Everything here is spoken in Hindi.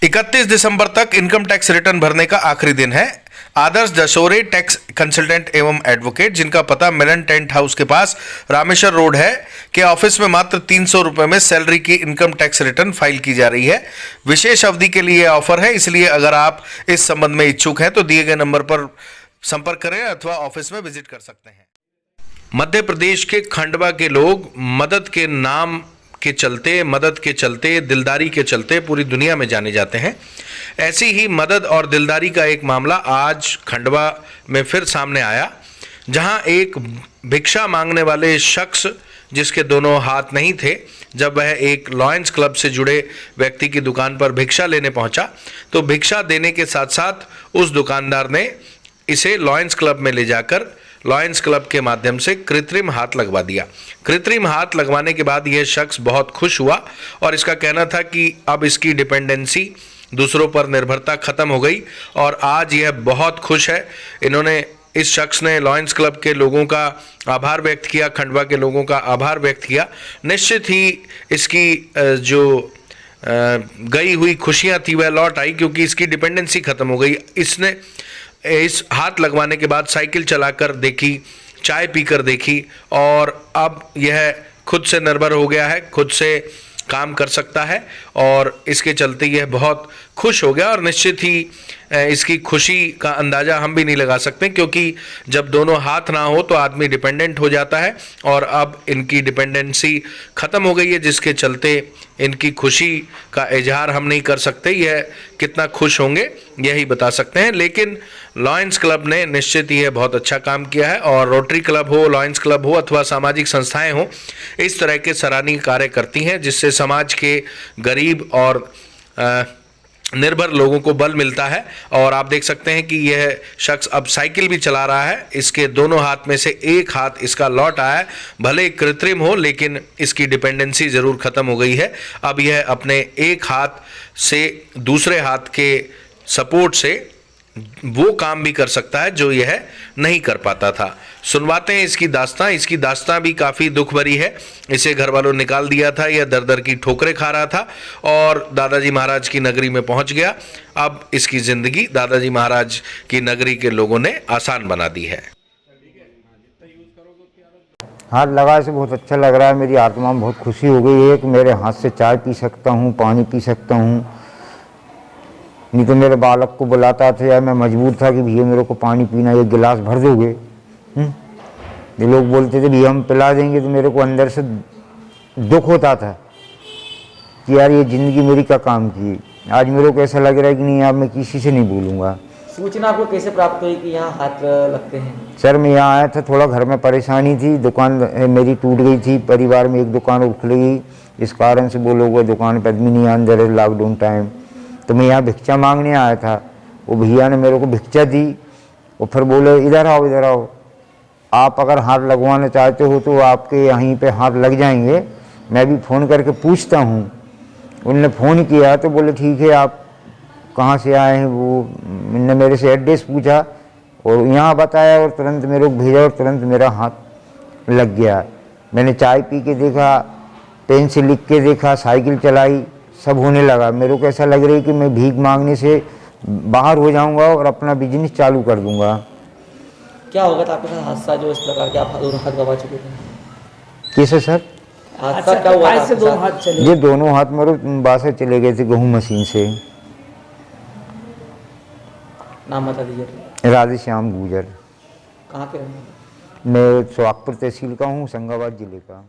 31 दिसंबर तक इनकम टैक्स रिटर्न भरने का आखिरी दिन है। आदर्श दशोरे टैक्स कंसल्टेंट एवं एडवोकेट, जिनका पता मिलन टेंट हाउस के पास रामेश्वर रोड है, के ऑफिस में मात्र 300 रुपए में सैलरी की इनकम टैक्स रिटर्न फाइल की जा रही है। विशेष अवधि के लिए ऑफर है, इसलिए अगर आप इस संबंध में इच्छुक हैं तो दिए गए नंबर पर संपर्क करें अथवा ऑफिस में विजिट कर सकते हैं। मध्य प्रदेश के खंडवा के लोग मदद के चलते, दिलदारी के चलते पूरी दुनिया में जाने जाते हैं। ऐसी ही मदद और दिलदारी का एक मामला आज खंडवा में फिर सामने आया, जहां एक भिक्षा मांगने वाले शख्स, जिसके दोनों हाथ नहीं थे, जब वह एक लॉयंस क्लब से जुड़े व्यक्ति की दुकान पर भिक्षा लेने पहुंचा तो भिक्षा देने के साथ साथ उस दुकानदार ने इसे लॉयंस क्लब में ले जाकर लॉयंस क्लब के माध्यम से कृत्रिम हाथ लगवा दिया। कृत्रिम हाथ लगवाने के बाद यह शख्स बहुत खुश हुआ और इसका कहना था कि अब इसकी डिपेंडेंसी, दूसरों पर निर्भरता खत्म हो गई और आज यह बहुत खुश है। इस शख्स ने लॉयंस क्लब के लोगों का आभार व्यक्त किया, खंडवा के लोगों का आभार व्यक्त किया। निश्चित ही इसकी जो गई हुई खुशियां थी वह लौट आई, क्योंकि इसकी डिपेंडेंसी खत्म हो गई। इसने इस हाथ लगवाने के बाद साइकिल चलाकर देखी, चाय पीकर देखी और अब यह खुद से निर्भर हो गया है, खुद से काम कर सकता है और इसके चलते यह बहुत खुश हो गया। और निश्चित ही इसकी खुशी का अंदाज़ा हम भी नहीं लगा सकते, क्योंकि जब दोनों हाथ ना हो तो आदमी डिपेंडेंट हो जाता है और अब इनकी डिपेंडेंसी ख़त्म हो गई है, जिसके चलते इनकी खुशी का इजहार हम नहीं कर सकते। यह कितना खुश होंगे यही बता सकते हैं। लेकिन लॉयंस क्लब ने निश्चित ही बहुत अच्छा काम किया है और रोटरी क्लब हो, लॉयंस क्लब हो अथवा सामाजिक संस्थाएं हो, इस तरह के सराहनीय कार्य करती हैं, जिससे समाज के गरीब और निर्भर लोगों को बल मिलता है। और आप देख सकते हैं कि यह शख्स अब साइकिल भी चला रहा है। इसके दोनों हाथ में से एक हाथ इसका लौट आया है, भले ही कृत्रिम हो, लेकिन इसकी डिपेंडेंसी ज़रूर ख़त्म हो गई है। अब यह अपने एक हाथ से दूसरे हाथ के सपोर्ट से वो काम भी कर सकता है जो यह नहीं कर पाता था। सुनवाते हैं इसकी दास्तां भी काफ़ी दुख भरी है। इसे घर वालों निकाल दिया था, यह दर दर की ठोकरें खा रहा था और दादाजी महाराज की नगरी में पहुंच गया। अब इसकी ज़िंदगी दादाजी महाराज की नगरी के लोगों ने आसान बना दी है। हाथ लगाए से बहुत अच्छा लग रहा है, मेरी आत्मा में बहुत खुशी हो गई है कि मेरे हाथ से चाय पी सकता हूँ, पानी पी सकता हूँ। नहीं तो मेरे बालक को बुलाता था या मैं मजबूर था कि भैया मेरे को पानी पीना, एक गिलास भर दोगे। ये लोग बोलते थे भैया हम पिला देंगे, तो मेरे को अंदर से दुख होता था कि यार ये ज़िंदगी मेरी क्या काम की। आज मेरे को ऐसा लग रहा है कि नहीं, अब मैं किसी से नहीं बोलूँगा। सूचना आपको कैसे प्राप्त हुई कि यहाँ हाथ लगते हैं? सर मैं यहाँ आया था, थोड़ा घर में परेशानी थी, दुकान मेरी टूट गई थी, परिवार में एक दुकान उठ गई, इस कारण से वो लोग दुकान पर आदमी नहीं आने दे, लॉकडाउन टाइम। तो मैं यहाँ भिक्षा मांगने आया था, वो भैया ने मेरे को भिक्षा दी और फिर बोले इधर आओ इधर आओ, आप अगर हाथ लगवाना चाहते हो तो आपके यहीं पे हाथ लग जाएंगे। मैं भी फ़ोन करके पूछता हूँ। उनने फ़ोन किया तो बोले ठीक है, आप कहाँ से आए हैं। वो मैंने मेरे से एड्रेस पूछा और यहाँ बताया और तुरंत मेरे को भेजा और तुरंत मेरा हाथ लग गया। मैंने चाय पी के देखा, पेन से लिख के देखा, साइकिल चलाई, सब होने लगा। मेरे को ऐसा लग रहा है कि मैं भीख मांगने से बाहर हो जाऊंगा और अपना बिजनेस चालू कर दूंगा। क्या होगा था आपके साथ हादसा जो इस प्रकार के आप दोनों हाथ गवा चुके थे? कैसे सर? हादसा क्या हुआ था? दोनों हाथ चले? ये दोनों हाथ मेरे बासे चले गए थे गेहूँ मशीन से। नाम बता दीजिए। राधेश्याम गुजर। कहाँ के रहने? मैं सोहागपुर तहसील का हूँ, संगाबाद जिले का।